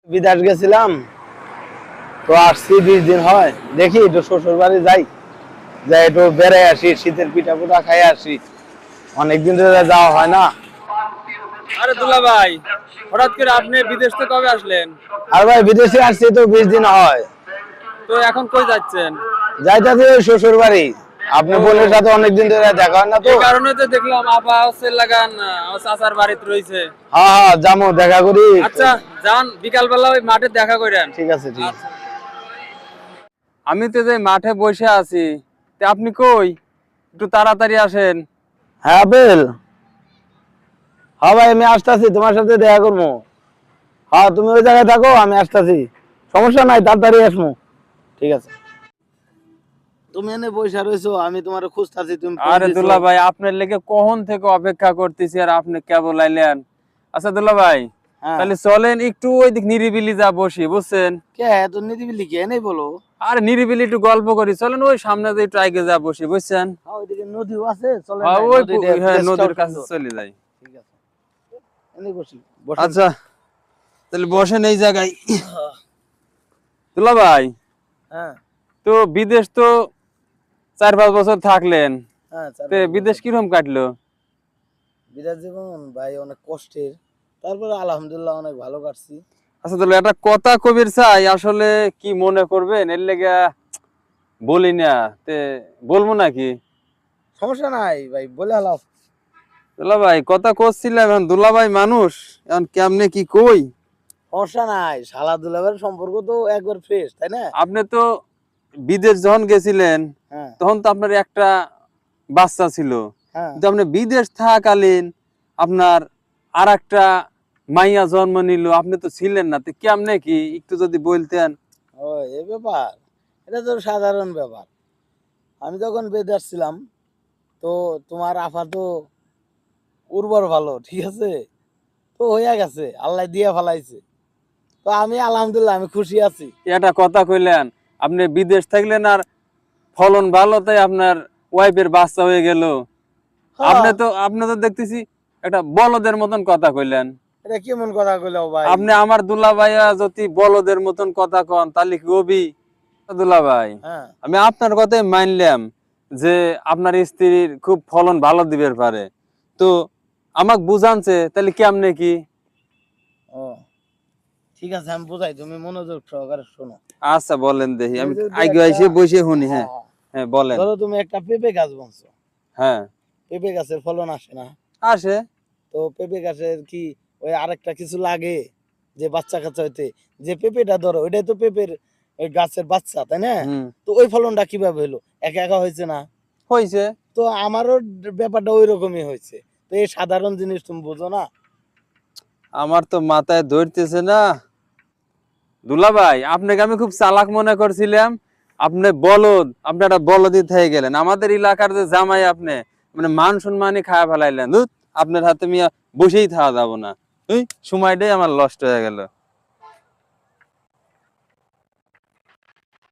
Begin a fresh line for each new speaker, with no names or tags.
বিদেশ গেছিলাম তো আসছি 20 দিন হয়, দেখি একটু শ্বশুর বাড়ি যাই, যাই একটু বেড়ে আসি, শীতের পিঠা পুঠা খাই আসি, অনেকদিন ধরে যাওয়া হয় না।
আরে দুলা ভাই, হঠাৎ করে আপনি বিদেশ থেকে কবে আসলেন?
আর ভাই বিদেশে আসছি তো 20 দিন হয়।
তো এখন কই যাচ্ছেন?
যাইতাছি ওই শ্বশুর বাড়ি। আপনি বোনের সাথে অনেকদিন ধরে দেখা হয় না তো।
এই কারণে তো দেখলাম আপা হচ্ছে লাগান আমার চাচার বাড়িতে রয়েছে।
হ্যাঁ হ্যাঁ, যাবো, দেখা করি।
আচ্ছা যান, বিকাল বেলা ওই মাঠে দেখা করেন।
ঠিক আছে, ঠিক আছে।
আমি তো যে মাঠে বসে আছি, তে আপনি কই? একটু তাড়াতাড়ি আসেন।
হ্যাঁ আপেল, হ্যাঁ ভাই আমি আসতেছি, তোমার সাথে দেখা করবো। হ্যাঁ তুমি ওই জায়গায় থাকো, আমি আসতেছি, সমস্যা নাই, তাড়াতাড়ি আসবো। ঠিক আছে। তুমি এনে বসে রয়েছো, আমি তোমার খুঁজতেছি, তুমি ফোন
আরে
দিছো।
দুলা ভাই, আপনার লেগে কখন থেকে অপেক্ষা করতেছি আর আপনি কেবল আইলেন। আচ্ছা দুলা ভাই,
হ্যাঁ
তাহলে চলেন একটু ওই দিক নিরিবিলি যা বসি, বুঝছেন?
কে এত নিরিবিলি কে নেই বলো।
আরে নিরিবিলি একটু গল্প করি, চলেন ওই সামনে দিয়ে একটু আগে যা বসি, বুঝছেন?
হ্যাঁ ওইদিকে নদীও আছে, চলে
হ্যাঁ,
না
ওই
নদীতে,
হ্যাঁ,
প্লেসটাও
নদীর কাছে
সুন্দর।
চলে যাই।
ঠিক আছে, এনে বসি, বসেন।
আচ্ছা তাহলে বসেন এই জায়গায়। দুলা ভাই,
হ্যাঁ
তো বিদেশ তো 4-5 বছর থাকলেন,
হ্যাঁ,
তে বিদেশ কিরকম কাটলো?
বিরাট জীবন ভাই অনেক কষ্টের, তারপরে আলহামদুলিল্লাহ অনেক ভালো কাটছি।
আচ্ছা তাহলে একটা কথা কবির চাই, আসলে কি মনে করবেন এর লেগে বলি না, তে বলবো নাকি?
সমস্যা নাই ভাই, বলে হালাও।
দুলা ভাই কথা করছিলাম, এখন দুলা ভাই মানুষ, এখন কেমনে কি কই।
সমস্যা নাই, শালা দুলাভাইয়ের সম্পর্ক তো একবার ফ্রেশ, তাই না?
আপনি তো বিদেশ যখন গেছিলেন
হ্যাঁ
তখন তো আপনার একটা বাচ্চা ছিল,
হ্যাঁ।
কিন্তু আপনি বিদেশ থাকাকালীন আপনার আর একটা মাইয়া জন্ম নিল, আপনি তো ছিলেন না, তো কেমনে কি একটু যদি বলতেন।
ও এই ব্যাপার, এটা তো সাধারণ ব্যাপার। আমি যখন বেদার ছিলাম, তো তোমার আফা তো উর্বর ভালো, ঠিক আছে, তো হইয়া গেছে, আল্লাহ দিয়া ফেলাইছে। তো আমি আলহামদুলিল্লাহ আমি খুশি আছি।
এটা কথা কইলেন, আপনি বিদেশ থাকলেন আর ফলন ভালো, তাই আপনার ওয়াইফের বাচ্চা হয়ে গেল।
হ্যাঁ,
আপনি তো দেখতেছি একটা বলদের মতন কথা কইলেন।
এটা কেমন কথা কইলাও ভাই?
আপনি আমার দুলা ভাইয়া যদি বলদের মতন কথা কন তাহলে কি হবি? দুলা ভাই,
হ্যাঁ
আমি আপনার কথাই মানলাম যে আপনার স্ত্রীর খুব ফলন ভালো দিবে পারে, তো আমাকে বুঝানছে, তাহলে কেমনে কি?
ও ঠিক আছে, আমি বোঝাই, তুমি মনোযোগ সহকারে শোনো।
আচ্ছা বলেন দেখি,
তুমি
আমি
যদি
আগে
একটা,
এসে বসে শুনি।
হ্যাঁ
হ্যাঁ
হ্যাঁ,
হ্যাঁ বলেন।
ধরো তুমি একটা পেঁপে গাছ বলছো,
হ্যাঁ
পেঁপে গাছের ফলন আসে না,
আসে।
তো পেঁপে গাছের কি ওই আরেকটা কিছু লাগে যে বাচ্চা কাচ্চা হইতে, যে পেঁপেটা ধরো ওইটাই তো পেঁপের ওই গাছের বাচ্চা, তাই না?
হুম,
তো ওই ফলনটা কিভাবে হলো? একা একা হয়েছে না?
হয়েছে।
তো আমারও ব্যাপারটা ওই রকমই হয়েছে। তো এই সাধারণ জিনিস তুমি বুঝো না?
আমার তো মাথায় ধরতেছে না। দুলা ভাই, আপনাকে আমি খুব চালাক মনে করছিলাম, আপনি বলদ, আপনি একটা বলদই থেকে গেলেন। আমাদের এলাকার যে জামাই আপনি, মানে মান সম্মানই খায়া ফেলাইলেন। ধুৎ, আপনার হাতে মিয়া বসেই থাকা যাব না। ওই সময়টাই আমার লস্ট হয়ে গেল।